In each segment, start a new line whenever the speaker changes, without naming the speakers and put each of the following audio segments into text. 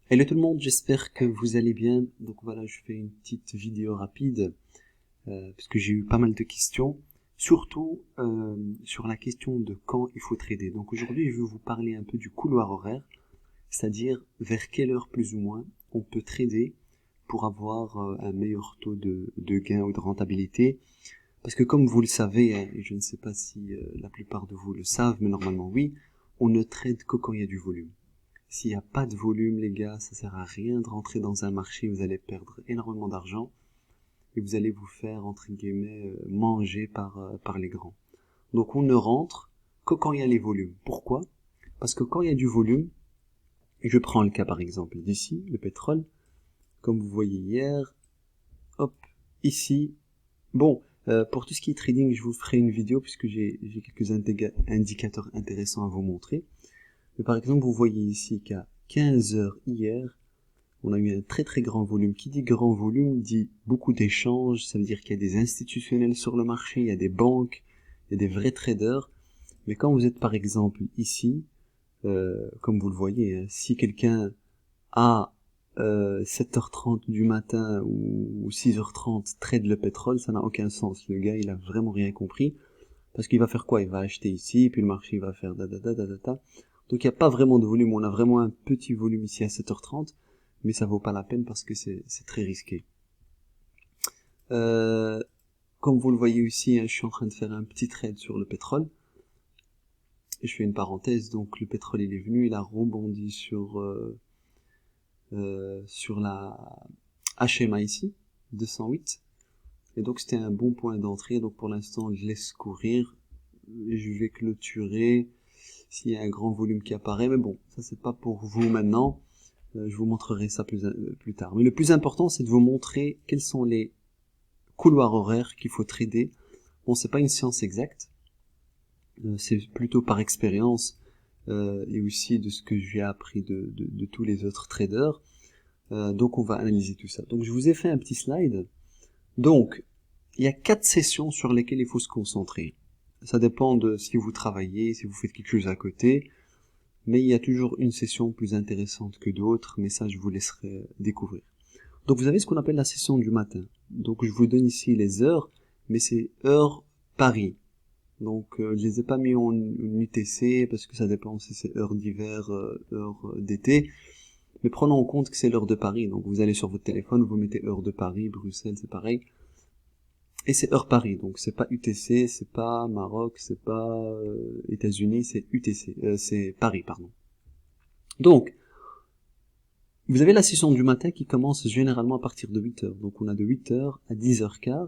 Hello tout le monde, j'espère que vous allez bien. Donc voilà, je fais une petite vidéo rapide parce que j'ai eu pas mal de questions, surtout sur la question de quand il faut trader. Donc aujourd'hui, je vais vous parler un peu du couloir horaire, c'est-à-dire vers quelle heure plus ou moins on peut trader pour avoir un meilleur taux de gain ou de rentabilité. Parce que comme vous le savez, et je ne sais pas si la plupart de vous le savent, mais normalement oui, on ne trade que quand il y a du volume. S'il n'y a pas de volume, les gars, ça sert à rien de rentrer dans un marché, vous allez perdre énormément d'argent et vous allez vous faire, entre guillemets, manger par les grands. Donc on ne rentre que quand il y a les volumes. Pourquoi? Parce que quand il y a du volume, et je prends le cas par exemple d'ici, le pétrole, comme vous voyez hier, hop, ici, bon, pour tout ce qui est trading, je vous ferai une vidéo puisque j'ai quelques indicateurs intéressants à vous montrer. Mais par exemple, vous voyez ici qu'à 15 heures hier, on a eu un très très grand volume. Qui dit grand volume dit beaucoup d'échanges, ça veut dire qu'il y a des institutionnels sur le marché, il y a des banques, il y a des vrais traders. Mais quand vous êtes par exemple ici, comme vous le voyez, hein, si quelqu'un a 7h30 du matin ou 6h30 trade le pétrole, ça n'a aucun sens. Le gars, il a vraiment rien compris. Parce qu'il va faire quoi? Il va acheter ici, puis le marché va faire da. Donc il n'y a pas vraiment de volume. On a vraiment un petit volume ici à 7h30, mais ça vaut pas la peine parce que c'est très risqué. Comme vous le voyez ici, hein, je suis en train de faire un petit trade sur le pétrole. Et je fais une parenthèse, donc le pétrole il est venu, il a rebondi sur la HMA ici, 208. Et donc c'était un bon point d'entrée, donc pour l'instant je laisse courir, et je vais clôturer s'il y a un grand volume qui apparaît, mais bon, ça c'est pas pour vous maintenant, je vous montrerai ça plus tard. Mais le plus important c'est de vous montrer quels sont les couloirs horaires qu'il faut trader. Bon, c'est pas une science exacte, c'est plutôt par expérience et aussi de ce que j'ai appris de tous les autres traders. Donc on va analyser tout ça. Donc je vous ai fait un petit slide. Donc il y a 4 sessions sur lesquelles il faut se concentrer. Ça dépend de si vous travaillez, si vous faites quelque chose à côté, mais il y a toujours une session plus intéressante que d'autres, mais ça je vous laisserai découvrir. Donc vous avez ce qu'on appelle la session du matin. Donc je vous donne ici les heures, mais c'est heure Paris. Donc je les ai pas mis en UTC parce que ça dépend si c'est heure d'hiver, heure d'été. Mais prenons en compte que c'est l'heure de Paris. Donc vous allez sur votre téléphone, vous mettez heure de Paris, Bruxelles, c'est pareil. Et c'est heure Paris, donc c'est pas UTC, c'est pas Maroc, c'est pas États-Unis, c'est UTC, c'est Paris, pardon. Donc, vous avez la session du matin qui commence généralement à partir de 8h. Donc on a de 8h à 10h15.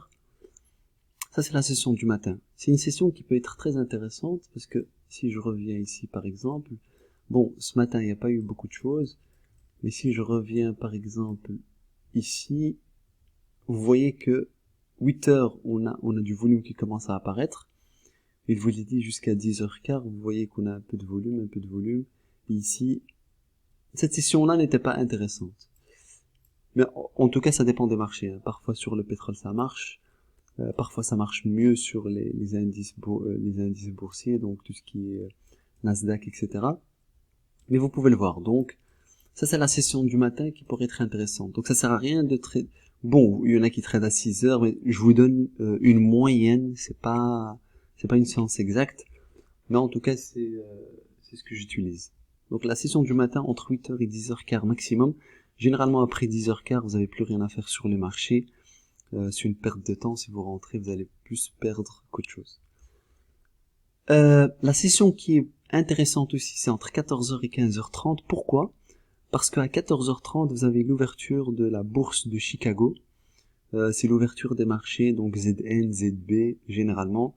Ça c'est la session du matin. C'est une session qui peut être très intéressante parce que si je reviens ici par exemple, bon, ce matin il n'y a pas eu beaucoup de choses, mais si je reviens par exemple ici, vous voyez que 8h, on a du volume qui commence à apparaître. Et je vous l'ai dit, jusqu'à 10h15, vous voyez qu'on a un peu de volume. Et ici, cette session-là n'était pas intéressante. Mais en tout cas, ça dépend des marchés. Hein. Parfois, sur le pétrole, ça marche. Parfois, ça marche mieux sur les indices boursiers, donc tout ce qui est Nasdaq, etc. Mais vous pouvez le voir. Donc, ça, c'est la session du matin qui pourrait être intéressante. Donc, ça sert à rien de trader. Bon, il y en a qui tradent à 6h, mais je vous donne une moyenne. C'est pas une science exacte. Mais en tout cas, c'est ce que j'utilise. Donc, la session du matin, entre 8h et 10h15 maximum. Généralement, après 10h15, vous n'avez plus rien à faire sur les marchés. C'est une perte de temps. Si vous rentrez, vous allez plus perdre qu'autre chose. La session qui est intéressante aussi, c'est entre 14h et 15h30. Pourquoi? Parce qu'à 14h30, vous avez l'ouverture de la bourse de Chicago. C'est l'ouverture des marchés, donc ZN, ZB, généralement,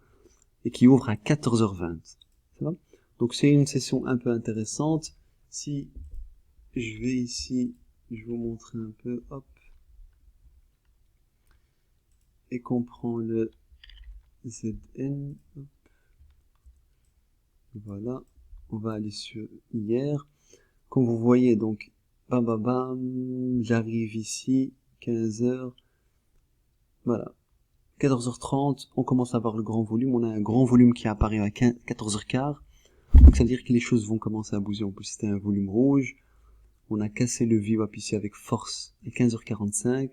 et qui ouvre à 14h20. Ça va? Donc c'est une session un peu intéressante. Si je vais ici, je vous montrer un peu, hop, et qu'on prend le ZN, hop. Voilà, on va aller sur hier. Comme vous voyez, donc, j'arrive ici, 15h, voilà. 14h30, on commence à avoir le grand volume, on a un grand volume qui apparaît à 14h15, donc ça veut dire que les choses vont commencer à bouger. En plus c'était un volume rouge, on a cassé le VWAP ici avec force à 15h45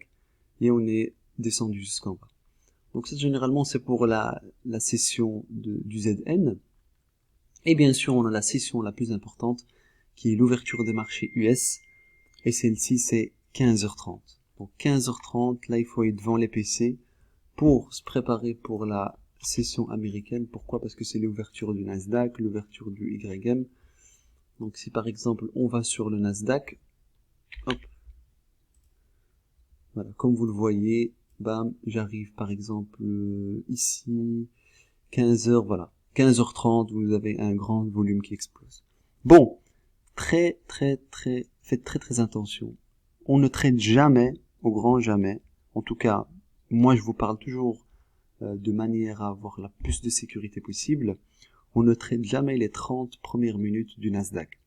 et on est descendu jusqu'en bas. Donc ça, généralement, c'est pour la session du ZN. Et bien sûr, on a la session la plus importante, qui est l'ouverture des marchés US. Et celle-ci, c'est 15h30. Donc 15h30, là, il faut être devant les PC pour se préparer pour la session américaine. Pourquoi? Parce que c'est l'ouverture du Nasdaq, l'ouverture du YM. Donc si par exemple, on va sur le Nasdaq, hop, voilà, comme vous le voyez, bam, j'arrive par exemple ici, 15h, voilà, 15h30, vous avez un grand volume qui explose. Bon, faites très attention. On ne trade jamais, au grand jamais. En tout cas, moi je vous parle toujours de manière à avoir la plus de sécurité possible. On ne trade jamais les 30 premières minutes du Nasdaq.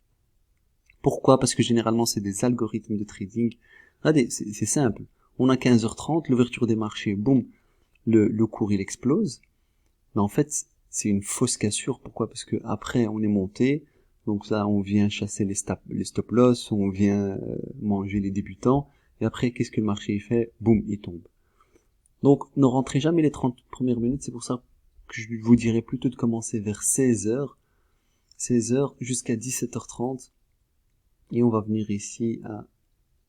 Pourquoi? Parce que généralement c'est des algorithmes de trading. Regardez, c'est simple. On a 15h30, l'ouverture des marchés, boum, le cours il explose. Mais en fait, c'est une fausse cassure. Pourquoi? Parce que après on est monté, donc ça on vient chasser les stop loss, on vient manger les débutants, et après qu'est-ce que le marché il fait? Boum, il tombe. Donc ne rentrez jamais les 30 premières minutes, c'est pour ça que je vous dirais plutôt de commencer vers 16h jusqu'à 17h30, et on va venir ici à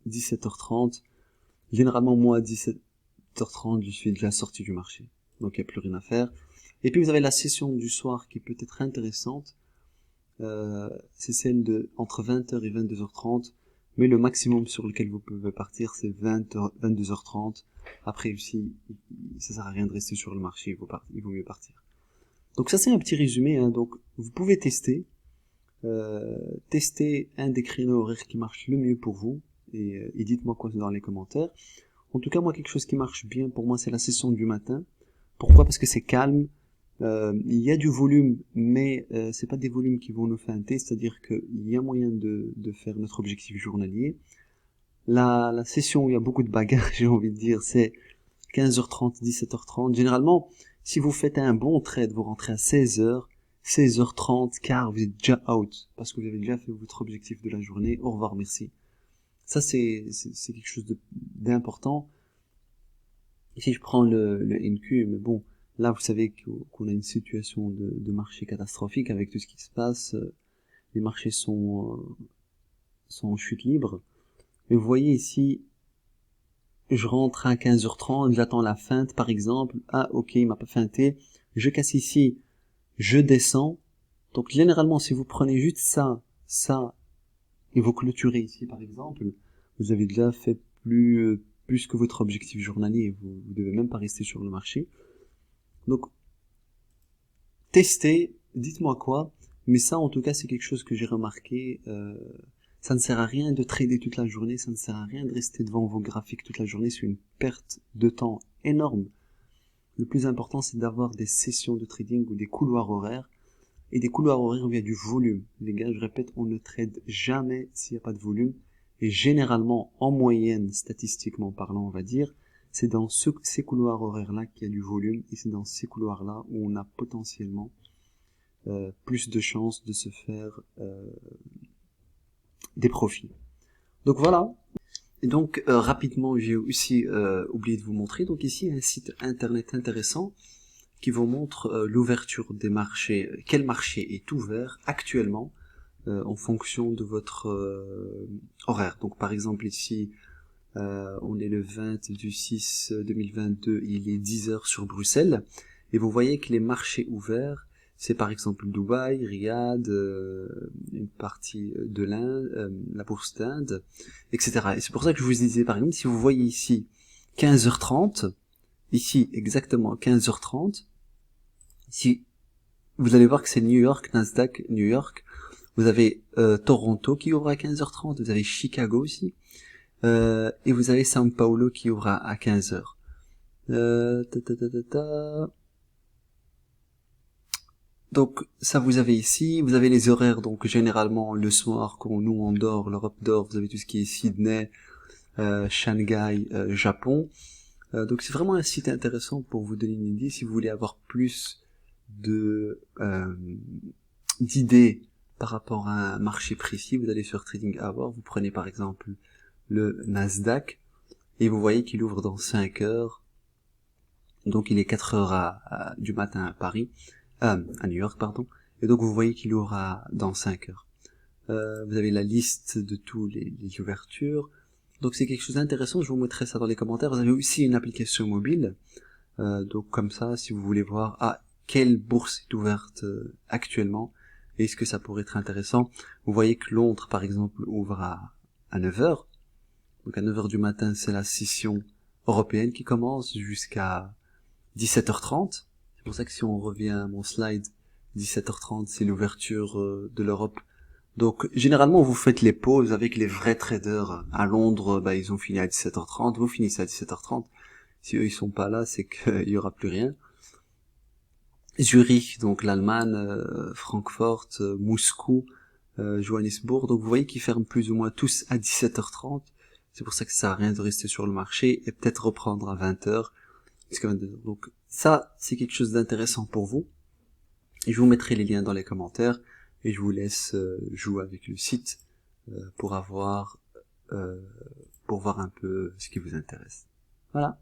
17h30. Généralement moi à 17h30 je suis déjà sorti du marché, donc il n'y a plus rien à faire. Et puis vous avez la session du soir qui peut être intéressante, c'est celle de entre 20h et 22h30, mais le maximum sur lequel vous pouvez partir c'est 22h30. Après aussi, ça sert à rien de rester sur le marché, il vaut mieux partir. Donc ça c'est un petit résumé, hein. Donc vous pouvez tester un des créneaux horaires qui marche le mieux pour vous, et dites-moi quoi dans les commentaires. En tout cas, moi, quelque chose qui marche bien pour moi, c'est la session du matin. Pourquoi? Parce que c'est calme, il y a du volume, mais c'est pas des volumes qui vont nous feinter, c'est-à-dire qu'il y a moyen de faire notre objectif journalier. La session où il y a beaucoup de bagarres, j'ai envie de dire, c'est 15h30, 17h30. Généralement, si vous faites un bon trade, vous rentrez à 16h, 16h30, car vous êtes déjà out, parce que vous avez déjà fait votre objectif de la journée. Au revoir, merci. Ça, c'est quelque chose d'important. Ici, je prends le NQ, mais bon, là, vous savez qu'on a une situation de marché catastrophique avec tout ce qui se passe. Les marchés sont en chute libre. Et vous voyez ici, je rentre à 15h30, j'attends la feinte, par exemple. Ah, ok, il m'a pas feinté. Je casse ici, je descends. Donc, généralement, si vous prenez juste ça, et vous clôturez ici, par exemple, vous avez déjà fait plus que votre objectif journalier. Vous devez même pas rester sur le marché. Donc, testez, dites-moi quoi. Mais ça, en tout cas, c'est quelque chose que j'ai remarqué. Ça ne sert à rien de trader toute la journée. Ça ne sert à rien de rester devant vos graphiques toute la journée. C'est une perte de temps énorme. Le plus important, c'est d'avoir des sessions de trading ou des couloirs horaires. Et des couloirs horaires où il y a du volume. Les gars, je répète, on ne trade jamais s'il n'y a pas de volume. Et généralement, en moyenne, statistiquement parlant, on va dire, c'est dans ces couloirs horaires-là qu'il y a du volume. Et c'est dans ces couloirs-là où on a potentiellement plus de chances de se faire des profits. Donc voilà. Et donc rapidement, j'ai aussi oublié de vous montrer. Donc ici, un site internet intéressant qui vous montre l'ouverture des marchés, quel marché est ouvert actuellement en fonction de votre horaire. Donc par exemple ici, on est le 20 du 6 2022, il est 10h sur Bruxelles, et vous voyez que les marchés ouverts, c'est par exemple Dubaï, Riyad, une partie de l'Inde, la bourse d'Inde, etc. Et c'est pour ça que je vous disais, par exemple, si vous voyez ici 15h30, ici exactement 15h30, si vous allez voir que c'est New York, Nasdaq, New York, vous avez Toronto qui ouvre à 15h30, vous avez Chicago aussi, et vous avez São Paulo qui ouvre à 15h. Donc ça vous avez ici, vous avez les horaires, donc généralement le soir quand nous on dort, l'Europe dort, vous avez tout ce qui est Sydney, Shanghai, Japon. Donc c'est vraiment un site intéressant pour vous donner une idée si vous voulez avoir plus de d'idées par rapport à un marché précis, vous allez sur Trading Hour, vous prenez par exemple le Nasdaq, et vous voyez qu'il ouvre dans 5 heures, donc il est 4 heures du matin à Paris, à New York, pardon, et donc vous voyez qu'il ouvre dans 5 heures. Vous avez la liste de tous les ouvertures, donc c'est quelque chose d'intéressant, je vous mettrai ça dans les commentaires. Vous avez aussi une application mobile, donc comme ça, si vous voulez voir quelle bourse est ouverte actuellement, et est-ce que ça pourrait être intéressant. Vous voyez que Londres, par exemple, ouvre à 9 heures, donc à 9 heures du matin, c'est la session européenne qui commence jusqu'à 17h30. C'est pour ça que si on revient à mon slide, 17h30, c'est l'ouverture de l'Europe. Donc, généralement, vous faites les pauses avec les vrais traders. À Londres, ils ont fini à 17h30, vous finissez à 17h30. Si eux, ils sont pas là, c'est qu'il y aura plus rien. Zurich, donc l'Allemagne, Francfort, Moscou, Johannesburg. Donc, vous voyez qu'ils ferment plus ou moins tous à 17h30. C'est pour ça que ça sert à rien de rester sur le marché et peut-être reprendre à 20h. Donc, ça, c'est quelque chose d'intéressant pour vous. Et je vous mettrai les liens dans les commentaires. Et je vous laisse jouer avec le site pour voir un peu ce qui vous intéresse. Voilà.